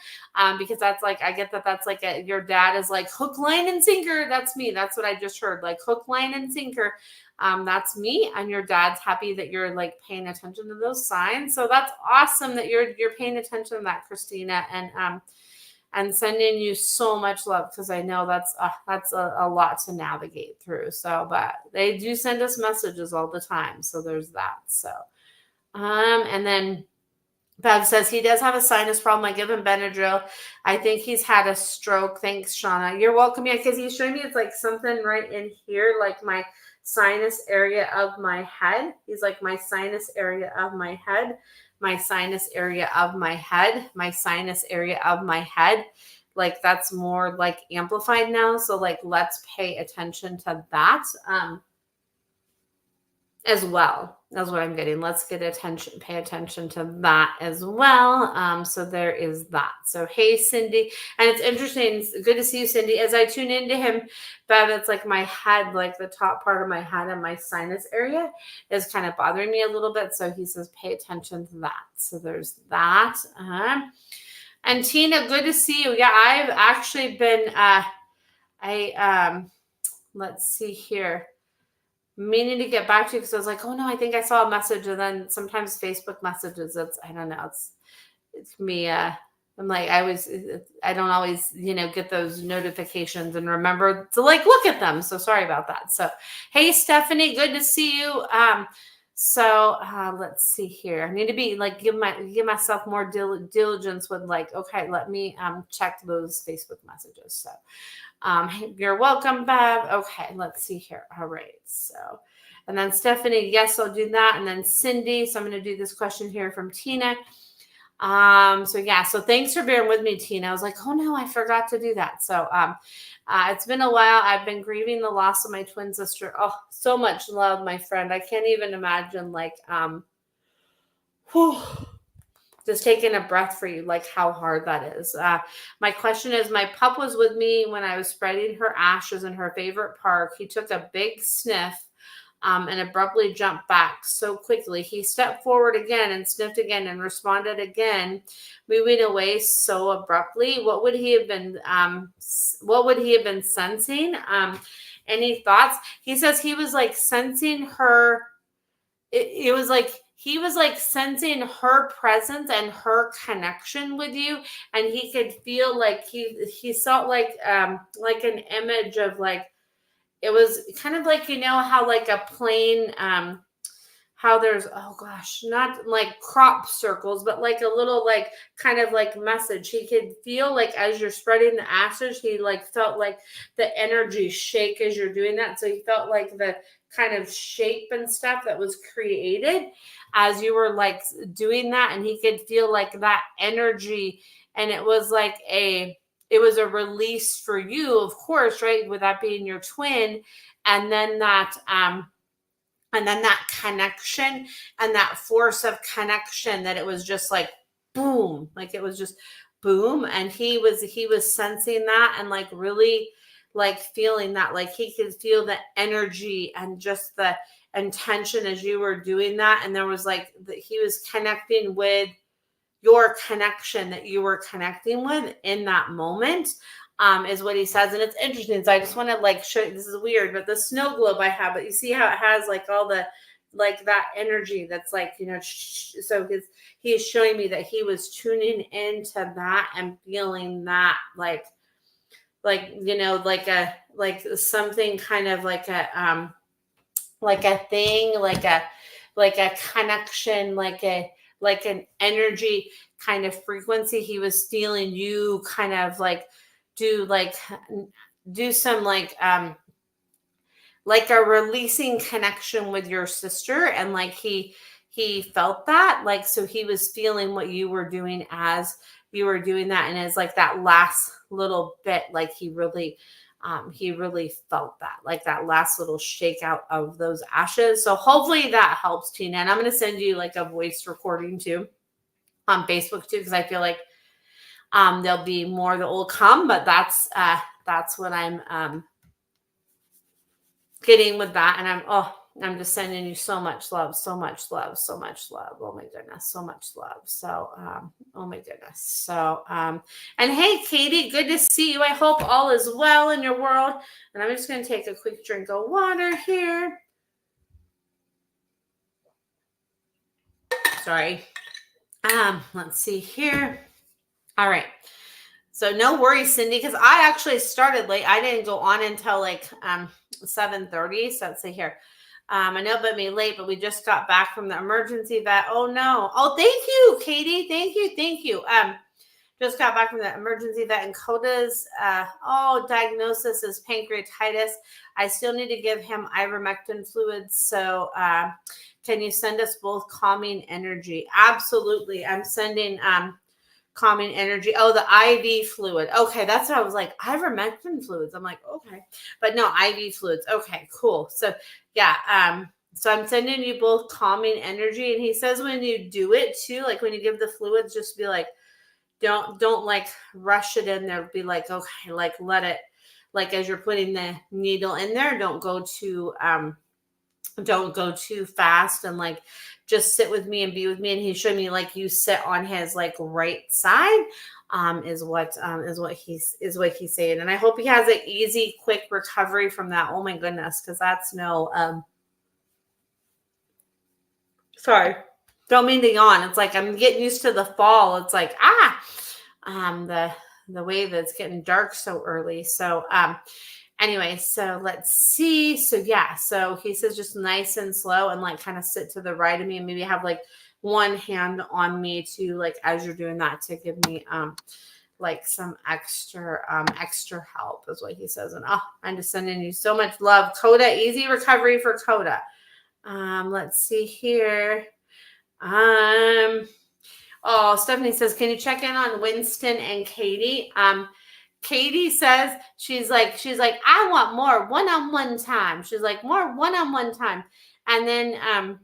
Because that's like I get that's like your dad is like hook, line, and sinker. That's me. That's what I just heard. Like hook, line, and sinker. That's me. And your dad's happy that you're like paying attention to those signs. So that's awesome that you're paying attention to that, Christina. And sending you so much love because I know that's a lot to navigate through. So, but they do send us messages all the time. So there's that. So, and then Bev says he does have a sinus problem. I give him Benadryl. I think he's had a stroke. Thanks, Shauna. You're welcome. Yeah, because he's showing me it's like something right in here, like my sinus area of my head. He's like my sinus area of my head. My sinus area of my head, my sinus area of my head. Like that's more like amplified now. So like, let's pay attention to that as well. That's what I'm getting. Let's pay attention to that as well. So there is that. So, hey, Cindy. And it's interesting. It's good to see you, Cindy. As I tune into him, Bev, it's like my head, like the top part of my head and my sinus area is kind of bothering me a little bit. So he says, pay attention to that. So there's that. And Tina, good to see you. Yeah, I've actually been, let's see here. Meaning to get back to you because I was like, oh no, I think I saw a message, and then sometimes Facebook messages. I don't know. It's me. I'm like I don't always get those notifications and remember to like look at them. So sorry about that. So hey Stephanie, good to see you. So let's see here. I need to be like give myself more diligence with like okay, let me check those Facebook messages. So. You're welcome, Bev. Okay, let's see here. All right. So, and then Stephanie, yes, I'll do that. And then Cindy. So I'm going to do this question here from Tina. So yeah, so thanks for bearing with me, Tina. I was like, oh no, I forgot to do that. So, it's been a while. I've been grieving the loss of my twin sister. Oh, so much love, my friend. I can't even imagine like, just taking a breath for you, like how hard that is. My question is, my pup was with me when I was spreading her ashes in her favorite park. He took a big sniff and abruptly jumped back so quickly. He stepped forward again and sniffed again and responded again, moving away so abruptly. What would he have been sensing? Any thoughts? He says he was like sensing her. It was like he was like sensing her presence and her connection with you, and he could feel like he felt like an image of like it was kind of like how like a plane how there's not like crop circles but like a little like kind of like message. He could feel like as you're spreading the ashes, he like felt like the energy shake as you're doing that. So he felt like the kind of shape and stuff that was created as you were like doing that, and he could feel like that energy, and it was a release for you, of course, right, with that being your twin, and then that connection and that force of connection, that it was just like boom, like it was just boom, and he was sensing that and like really like feeling that, like he could feel the energy and just the intention as you were doing that, and there was like that he was connecting with your connection that you were connecting with in that moment, is what he says. And it's interesting. So I just want to like show you, this is weird, but the snow globe I have, but you see how it has like all the, like that energy that's like, so he's showing me that he was tuning into that and feeling that like something kind of like a, thing, like a connection, like an energy kind of frequency. He was feeling you kind of do like do some like a releasing connection with your sister, and like he felt that, like, so he was feeling what you were doing as you were doing that, and it's like that last little bit, like he really felt that, like that last little shake out of those ashes. So hopefully that helps, Tina. And I'm going to send you like a voice recording too on Facebook too, because I feel like there'll be more that will come, but that's what I'm getting with that. And I'm just sending you so much love, so much love, so much love. Oh my goodness, so much love. So, oh my goodness. So, and hey, Katie, good to see you. I hope all is well in your world. And I'm just going to take a quick drink of water here. Sorry. Let's see here. All right. So no worries, Cindy, because I actually started late. I didn't go on until like 7:30. So let's see here. I know about me late, but we just got back from the emergency vet. Oh no. Oh, thank you, Katie. Thank you. Thank you. Just got back from the emergency vet, and Coda's diagnosis is pancreatitis. I still need to give him ivermectin fluids. So can you send us both calming energy? Absolutely. I'm sending calming energy. Oh, the IV fluid. Okay, that's what I was like. Ivermectin fluids. I'm like, okay, but no, IV fluids. Okay, cool. So yeah, so I'm sending you both calming energy. And he says when you do it too, like when you give the fluids, just be like, don't like rush it in there. Be like, okay, like let it, like as you're putting the needle in there, don't go too fast, and like just sit with me and be with me. And he showed me like you sit on his like right side, is what he's saying. And I hope he has an easy, quick recovery from that. Oh my goodness, because that's no sorry, don't mean to yawn. It's like I'm getting used to the fall. It's like the way that it's getting dark so early. So anyway, so let's see. So yeah, so he says just nice and slow, and like kind of sit to the right of me, and maybe have like one hand on me to like as you're doing that to give me like some extra help, is what he says. And I'm just sending you so much love, Coda. Easy recovery for Coda. Let's see here. Stephanie says, can you check in on Winston and Katie? Katie says she's like, I want more one-on-one time. She's like, more one-on-one time. And then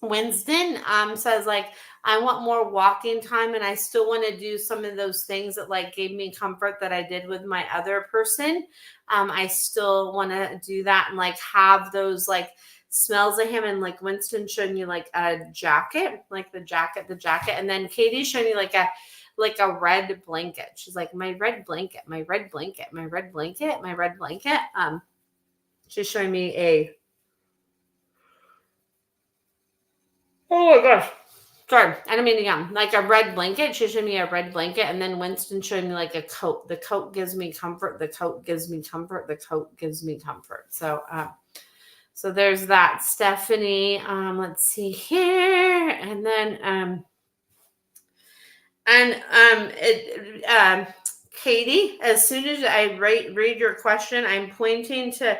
Winston says like, I want more walking time, and I still want to do some of those things that like gave me comfort that I did with my other person. I still want to do that and like have those like smells of him. And like Winston showed me like a jacket, like the jacket. And then Katie showed me like a red blanket. She's like, my red blanket. She's showing me oh my gosh. Sorry, I don't mean to yawn. Like a red blanket. She showed me a red blanket. And then Winston showed me like a coat. The coat gives me comfort. So there's that, Stephanie. Let's see here. And then Katie, as soon as I read your question, I'm pointing to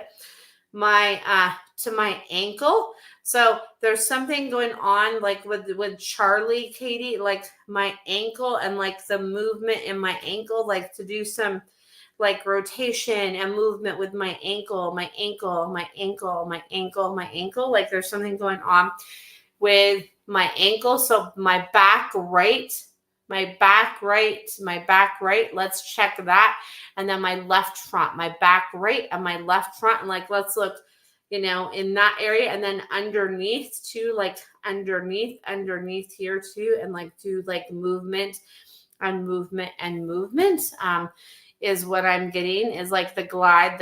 my ankle. So there's something going on like with Charlie, Katie, like my ankle and like the movement in my ankle, like to do some like rotation and movement with my ankle. Like there's something going on with my ankle. So my back right, let's check that. And then my left front, my back right and my left front. And like, let's look, in that area. And then underneath too, like underneath here too. And like do like movement is what I'm getting, is like the glide. And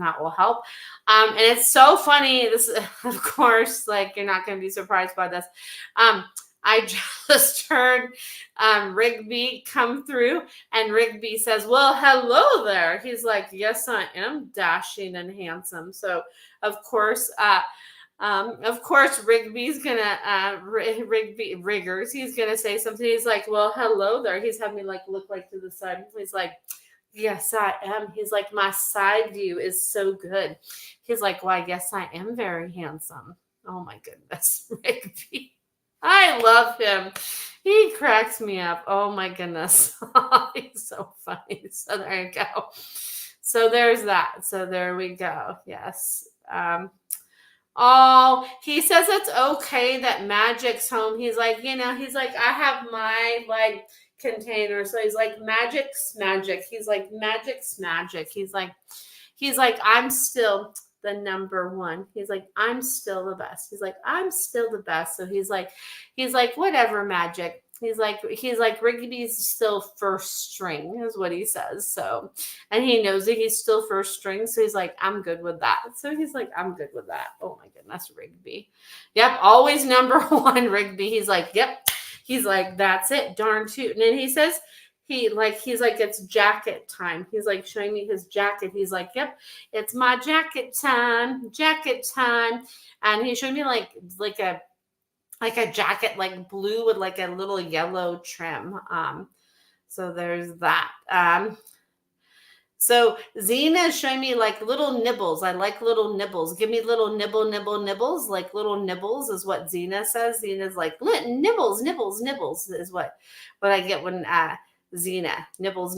that will help. And it's so funny. This, of course, like you're not going to be surprised by this. I just heard Rigby come through, and Rigby says, "Well, hello there." He's like, "Yes, I am dashing and handsome." So, of course, Rigby's gonna Rigby Riggers. He's gonna say something. He's like, "Well, hello there." He's having me like look like to the side. He's like, "Yes, I am." He's like, "My side view is so good." He's like, "Well, I guess I am very handsome." Oh my goodness, Rigby. I love him. He cracks me up. Oh my goodness. He's so funny. So there you go. So there's that. So there we go. Yes. Oh, he says it's okay that Magic's home. He's like, he's like, I have my like container. So he's like, Magic's magic. He's like, Magic's magic. He's like, I'm still the number one. He's like, I'm still the best. He's like, I'm still the best. So he's like, whatever, Magic. He's like, Rigby's still first string, is what he says. So, and he knows that he's still first string. So he's like, I'm good with that. So he's like, I'm good with that. Oh my goodness, Rigby. Yep, always number one, Rigby. He's like, yep. He's like, that's it, darn tootin'. And he says, he's like, it's jacket time. He's like showing me his jacket. He's like, yep, it's my jacket time. And he showed me like a jacket, like blue with like a little yellow trim. So there's that. So Zena is showing me like little nibbles. I like little nibbles. Give me little nibbles. Like little nibbles is what Zena says. Zena's like nibbles is what I get when Zena nibbles.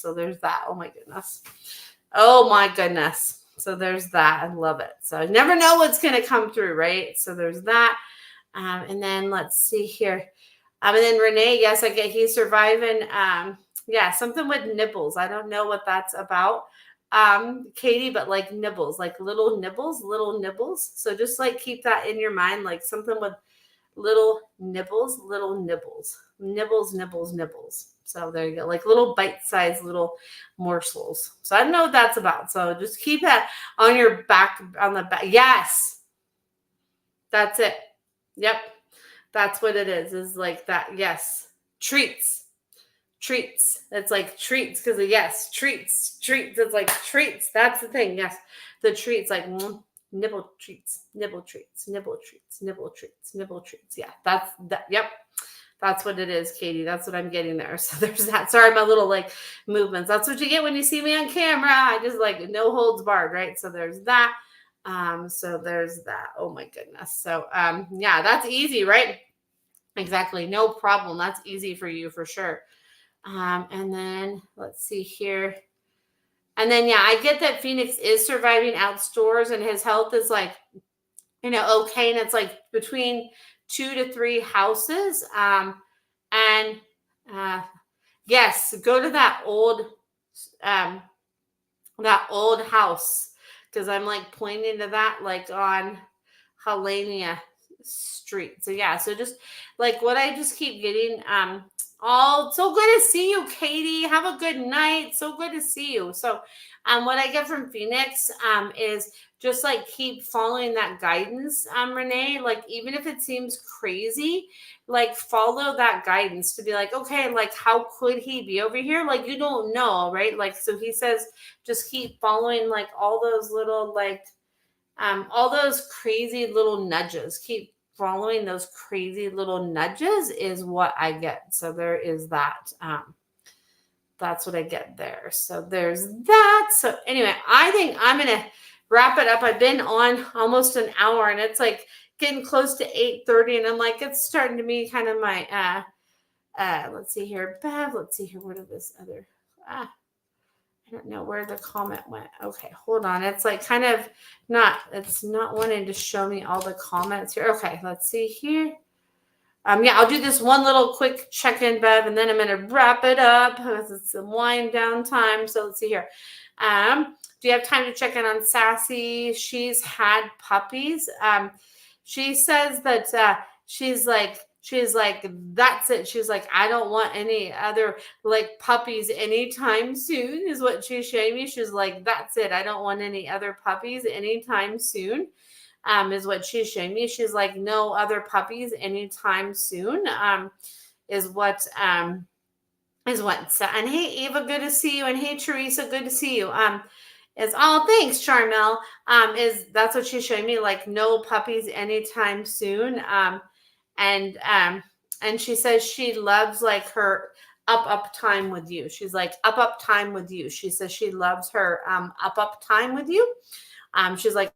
So there's that. Oh my goodness. So there's that. I love it. So I never know what's going to come through, right? So there's that. And then let's see here. And then Renee, yes, I get he's surviving. Yeah, something with nibbles. I don't know what that's about, Katie, but like nibbles, like little nibbles. So just like keep that in your mind, like something with little nibbles. So there you go, like little bite-sized little morsels. So I don't know what that's about. So just keep that on your back, on the back. Yes, that's it. Yep, that's what it is like that. Yes, treats. It's like treats because treats. It's like treats. That's the thing. Yes, the treats, like nibble treats. Yeah, that's that. Yep, that's what it is, Katie. That's what I'm getting there. So there's that. Sorry, my little like movements. That's what you get when you see me on camera. I just like no holds barred, right? So there's that. So there's that. Oh my goodness. So yeah, that's easy, right? Exactly. No problem. That's easy for you for sure. And then let's see here. And then, yeah, I get that Phoenix is surviving outdoors and his health is like, okay. And it's like between 2 to 3 houses. And yes, go to that old house. Cause I'm like pointing to that, like on Helena Street. So yeah, so just like what I just keep getting, oh, so good to see you, Katie. Have a good night. So good to see you. So what I get from Phoenix is just like keep following that guidance, Renee. Like even if it seems crazy, like follow that guidance to be like, okay, like how could he be over here? Like you don't know, right? Like so he says just keep following like all those little like all those crazy little nudges. Keep following those crazy little nudges is what I get. So there is that. That's what I get there. So there's that. So anyway, I think I'm going to wrap it up. I've been on almost an hour and it's like getting close to 8:30 and I'm like, it's starting to be kind of my, let's see here, Bev, let's see here. What are this other, I don't know where the comment went. Okay, hold on. It's like kind of it's not wanting to show me all the comments here. Okay, let's see here. Yeah, I'll do this one little quick check-in, Bev, and then I'm going to wrap it up because it's a wind down time. So let's see here. Do you have time to check in on Sassy? She's had puppies. She says that she's like, that's it. She's like, I don't want any other like puppies anytime soon is what she's showing me. She's like, that's it. I don't want any other puppies anytime soon. is what she's showing me. She's like, no other puppies anytime soon. Is what so, and hey Ava, good to see you, and hey Teresa, good to see you. Is all thanks, Charmel. Is that's what she's showing me, like no puppies anytime soon. And she says she loves like her up time with you. She's like up time with you. She says she loves her up time with you. She's like,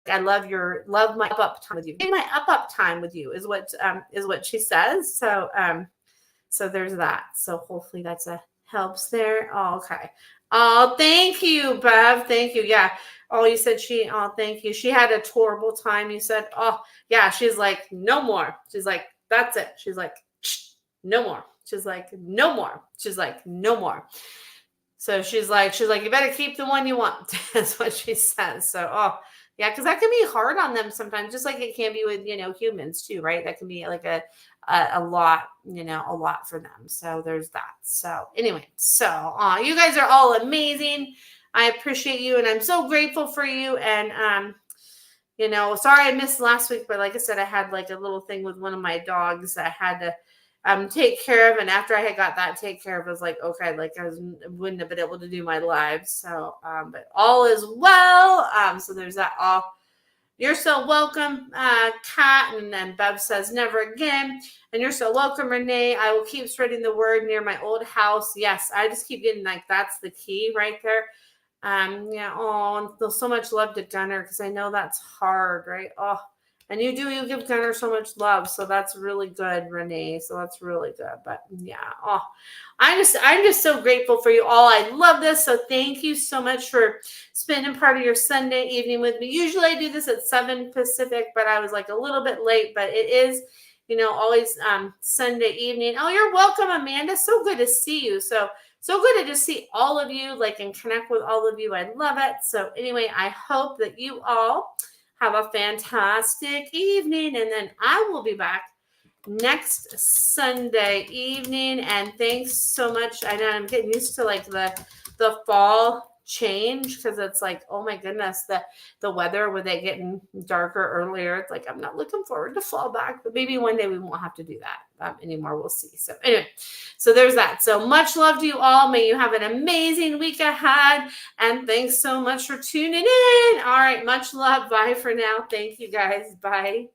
I love my up time with you. My up time with you is what she says. So there's that. So hopefully that's a helps there. Oh, okay. Oh, thank you, Bev. Thank you. Yeah. Oh, you said thank you. She had a horrible time. You said, oh, yeah. She's like, no more. She's like, that's it. She's like, no more. She's like, no more. She's like, no more. So she's like, you better keep the one you want. That's what she says. So, oh, yeah, because that can be hard on them sometimes, just like it can be with, humans too, right? That can be like a lot, a lot for them. So there's that. So anyway, you guys are all amazing. I appreciate you, and I'm so grateful for you. And, sorry I missed last week, but like I said, I had like a little thing with one of my dogs I had to take care of. And after I had got that taken care of, I was like, okay, like wouldn't have been able to do my live. So, but all is well. So there's that. You're so welcome, Kat. And then Bev says, never again. And you're so welcome, Renee. I will keep spreading the word near my old house. Yes, I just keep getting like, that's the key right there. Yeah. Oh, so much love to Gunner, because I know that's hard, right? Oh, and you give Gunner so much love. So that's really good, Renee. So that's really good. But yeah, I'm just so grateful for you all. I love this. So thank you so much for spending part of your Sunday evening with me. Usually I do this at 7 Pacific, but I was like a little bit late, but it is, always Sunday evening. Oh, you're welcome, Amanda. So good to see you. So good to just see all of you, like, and connect with all of you. I love it. So anyway, I hope that you all have a fantastic evening, and then I will be back next Sunday evening. And thanks so much. I know I'm getting used to like the fall change, because it's like, oh my goodness, the weather with it getting darker earlier. It's like, I'm not looking forward to fall back, but maybe one day we won't have to do that anymore. We'll see. So anyway, so there's that. So much love to you all. May you have an amazing week ahead, and thanks so much for tuning in. All right, much love. Bye for now. Thank you guys. Bye.